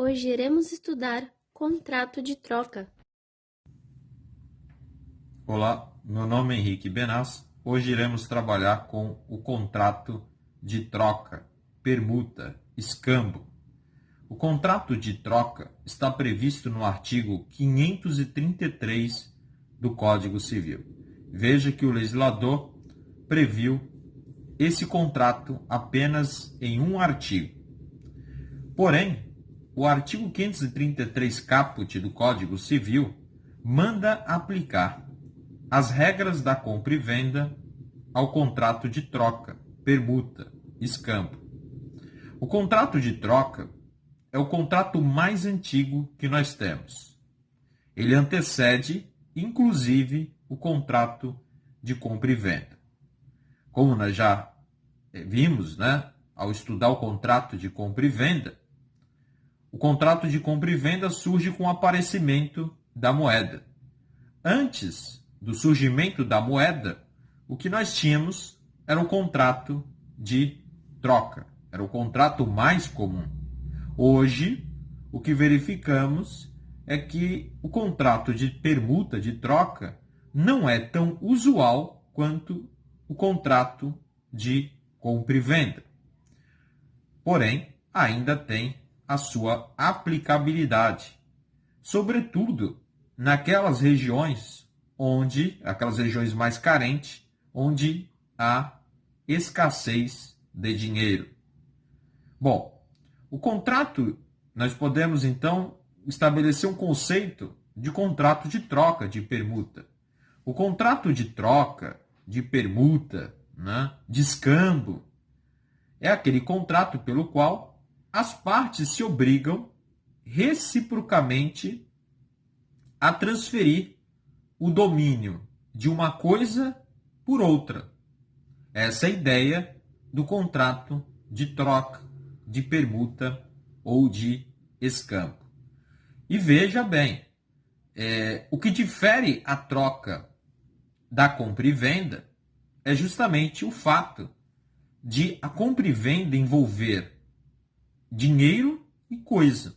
Hoje iremos estudar contrato de troca. Olá, meu nome é Henrique Benaz. Hoje iremos trabalhar com o contrato de troca, permuta, escambo. O contrato de troca está previsto no artigo 533 do Código Civil. Veja que o legislador previu esse contrato apenas em um artigo. Porém, o artigo 533 caput do Código Civil manda aplicar as regras da compra e venda ao contrato de troca, permuta, escambo. O contrato de troca é o contrato mais antigo que nós temos. Ele antecede, inclusive, o contrato de compra e venda. Como nós já vimos, ao estudar o contrato de compra e venda, o contrato de compra e venda surge com o aparecimento da moeda. Antes do surgimento da moeda, o que nós tínhamos era o contrato de troca, era o contrato mais comum. Hoje, o que verificamos é que o contrato de permuta, de troca, não é tão usual quanto o contrato de compra e venda. Porém, ainda tem a sua aplicabilidade, sobretudo naquelas regiões aquelas regiões mais carentes, onde há escassez de dinheiro. Bom, o contrato, nós podemos então estabelecer um conceito de contrato de troca, de permuta. O contrato de troca, de permuta, de escambo, é aquele contrato pelo qual as partes se obrigam reciprocamente a transferir o domínio de uma coisa por outra. Essa é a ideia do contrato de troca, de permuta ou de escambo. E veja bem, o que difere a troca da compra e venda é justamente o fato de a compra e venda envolver dinheiro e coisa,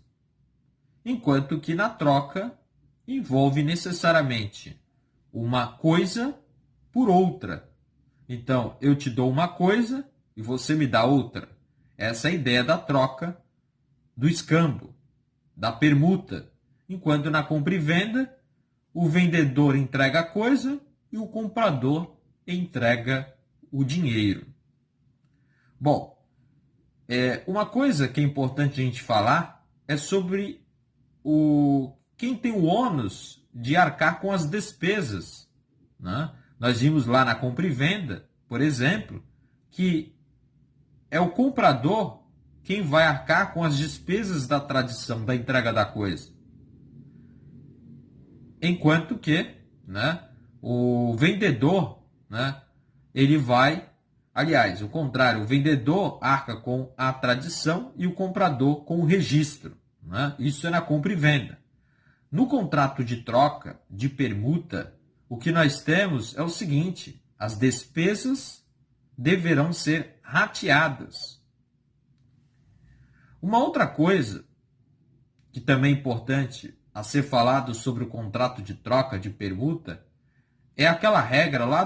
enquanto que na troca envolve necessariamente uma coisa por outra. Então, eu te dou uma coisa e você me dá outra. Essa é a ideia da troca, do escambo, da permuta. Enquanto na compra e venda, o vendedor entrega a coisa e o comprador entrega o dinheiro. Bom, uma coisa que é importante a gente falar é sobre quem tem o ônus de arcar com as despesas. Nós vimos lá na compra e venda, por exemplo, que é o comprador quem vai arcar com as despesas da tradição, da entrega da coisa. Enquanto que o vendedor, ele vai... Aliás, o contrário, o vendedor arca com a tradição e o comprador com o registro. Isso é na compra e venda. No contrato de troca, de permuta, o que nós temos é o seguinte: as despesas deverão ser rateadas. Uma outra coisa que também é importante a ser falado sobre o contrato de troca, de permuta, é aquela regra lá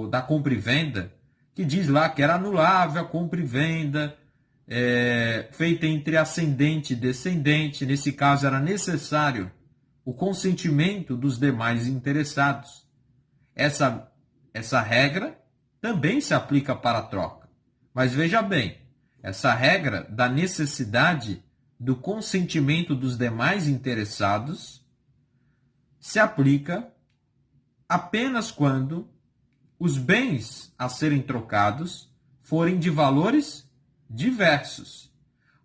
da compra e venda, que diz lá que era anulável a compra e venda feita entre ascendente e descendente. Nesse caso, era necessário o consentimento dos demais interessados. Essa regra também se aplica para a troca. Mas veja bem, essa regra da necessidade do consentimento dos demais interessados se aplica apenas quando os bens a serem trocados forem de valores diversos.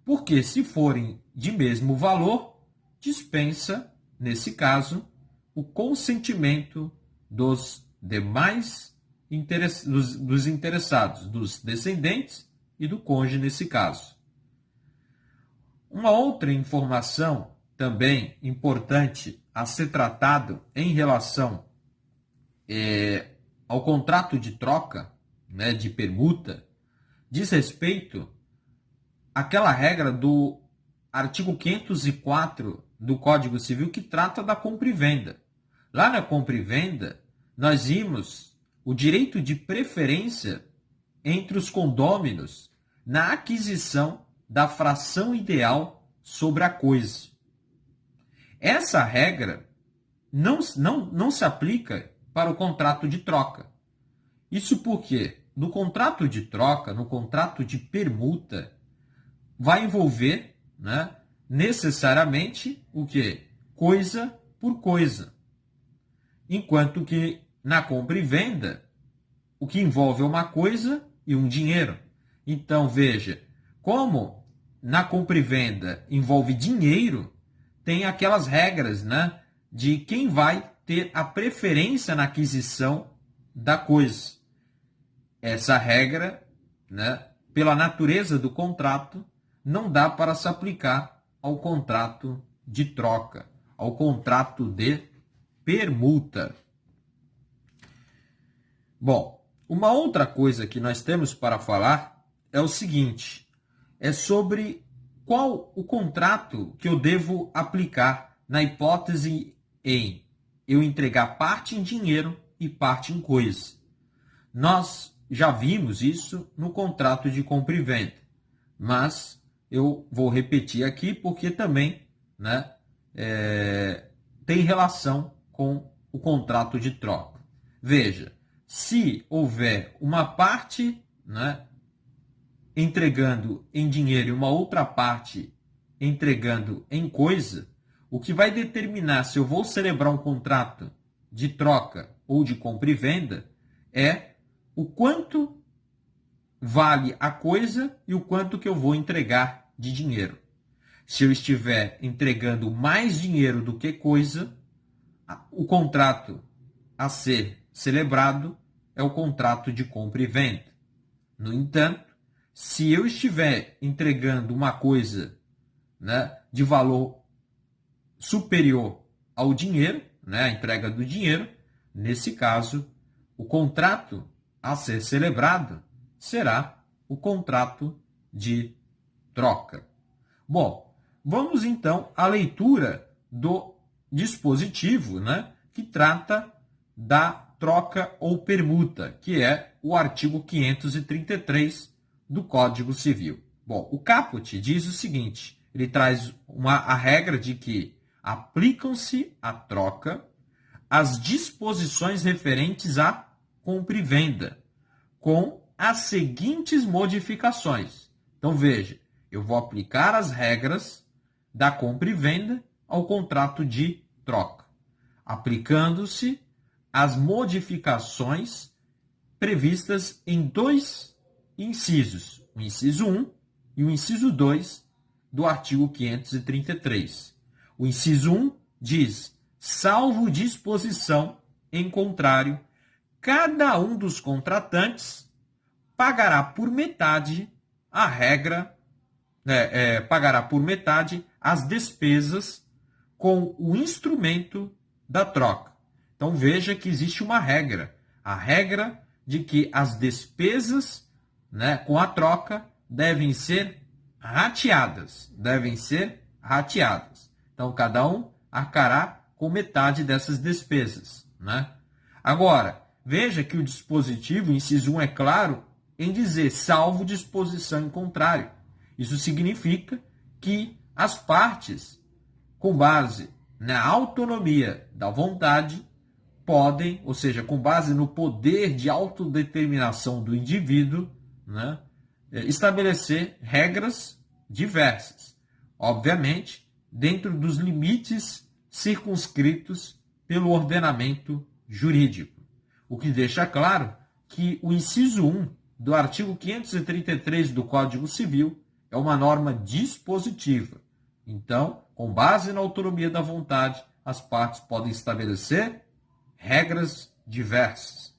Porque se forem de mesmo valor, dispensa, nesse caso, o consentimento dos demais dos interessados, dos descendentes e do cônjuge nesse caso. Uma outra informação também importante a ser tratado em relação ao contrato de troca, de permuta, diz respeito àquela regra do artigo 504 do Código Civil, que trata da compra e venda. Lá na compra e venda, nós vimos o direito de preferência entre os condôminos na aquisição da fração ideal sobre a coisa. Essa regra não se aplica para o contrato de troca. Isso porque no contrato de troca, no contrato de permuta, vai envolver, né, necessariamente o quê? Coisa por coisa. Enquanto que na compra e venda, o que envolve é uma coisa e um dinheiro. Então, veja, como na compra e venda envolve dinheiro, tem aquelas regras, né, de quem vai ter a preferência na aquisição da coisa. Essa regra, né, pela natureza do contrato, não dá para se aplicar ao contrato de troca, ao contrato de permuta. Bom, uma outra coisa que nós temos para falar é o seguinte, é sobre qual o contrato que eu devo aplicar na hipótese em eu entregar parte em dinheiro e parte em coisa. Nós já vimos isso no contrato de compra e venda, mas eu vou repetir aqui porque também, né, tem relação com o contrato de troca. Veja, se houver uma parte, né, entregando em dinheiro e uma outra parte entregando em coisa, o que vai determinar se eu vou celebrar um contrato de troca ou de compra e venda é o quanto vale a coisa e o quanto que eu vou entregar de dinheiro. Se eu estiver entregando mais dinheiro do que coisa, o contrato a ser celebrado é o contrato de compra e venda. No entanto, se eu estiver entregando uma coisa, né, de valor superior ao dinheiro, né, a entrega do dinheiro, nesse caso, o contrato a ser celebrado será o contrato de troca. Bom, vamos então à leitura do dispositivo, né, que trata da troca ou permuta, que é o artigo 533 do Código Civil. Bom, o caput diz o seguinte, ele traz a regra de que aplicam-se à troca as disposições referentes à compra e venda, com as seguintes modificações. Então, veja, eu vou aplicar as regras da compra e venda ao contrato de troca, aplicando-se as modificações previstas em dois incisos, o inciso 1 e o inciso 2 do artigo 533. O inciso 1 diz, salvo disposição em contrário, cada um dos contratantes pagará por metade a regra, pagará por metade as despesas com o instrumento da troca. Então veja que existe uma regra, a regra de que as despesas, né, com a troca devem ser rateadas, Então cada um arcará com metade dessas despesas, né? Agora, veja que o dispositivo, inciso 1, é claro em dizer salvo disposição em contrário. Isso significa que as partes, com base na autonomia da vontade, podem, ou seja, com base no poder de autodeterminação do indivíduo, né, estabelecer regras diversas. Obviamente, dentro dos limites circunscritos pelo ordenamento jurídico. O que deixa claro que o inciso 1 do artigo 533 do Código Civil é uma norma dispositiva. Então, com base na autonomia da vontade, as partes podem estabelecer regras diversas.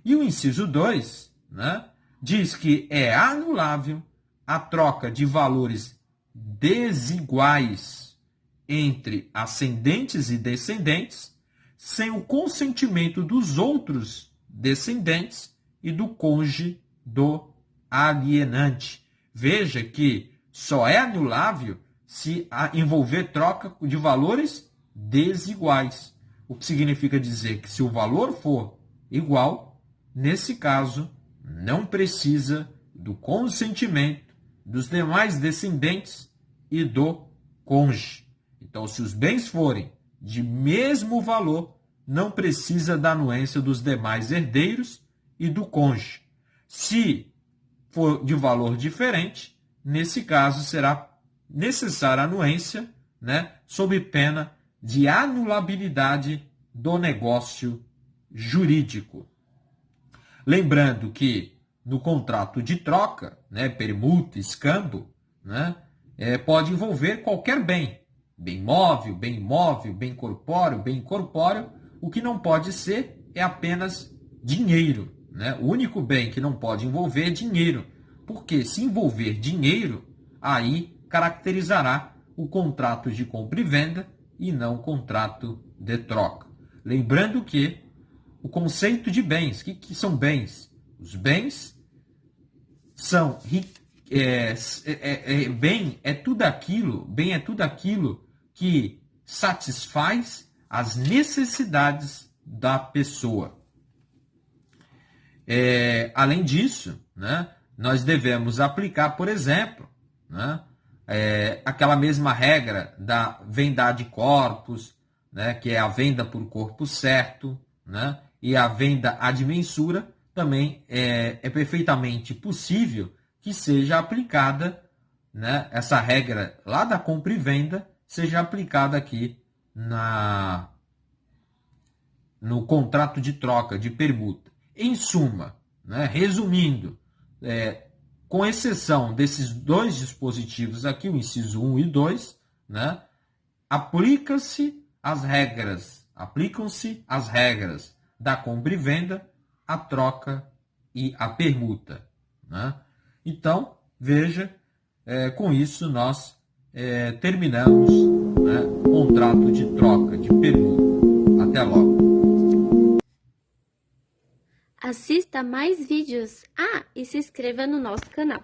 E o inciso 2, né, diz que é anulável a troca de valores desiguais entre ascendentes e descendentes, sem o consentimento dos outros descendentes e do cônjuge do alienante. Veja que só é anulável se envolver troca de valores desiguais. O que significa dizer que se o valor for igual, nesse caso, não precisa do consentimento dos demais descendentes e do cônjuge. Então, se os bens forem de mesmo valor, não precisa da anuência dos demais herdeiros e do cônjuge. Se for de valor diferente, nesse caso será necessária a anuência, né, sob pena de anulabilidade do negócio jurídico. Lembrando que no contrato de troca, né, permuta, escambo, né, pode envolver qualquer bem, bem móvel, bem imóvel, bem corpóreo, bem incorpóreo. O que não pode ser é apenas dinheiro, né? O único bem que não pode envolver é dinheiro, porque se envolver dinheiro, aí caracterizará o contrato de compra e venda e não o contrato de troca. Lembrando que o conceito de bens, o que são bens? Os bens são bem é tudo aquilo que satisfaz as necessidades da pessoa. Além disso, né, nós devemos aplicar, por exemplo, né, aquela mesma regra da venda ad corpus, né, que é a venda por corpo certo, né, e a venda ad mensura também é perfeitamente possível que seja aplicada, né, essa regra lá da compra e venda seja aplicada aqui no contrato de troca, de permuta. Em suma, né, resumindo, com exceção desses dois dispositivos aqui, o inciso 1 e 2, né, aplicam-se as regras da compra e venda, a troca e a permuta, né? Então, veja, com isso nós terminamos, né, o contrato de troca, de permuta. Até logo. Assista mais vídeos. E se inscreva no nosso canal.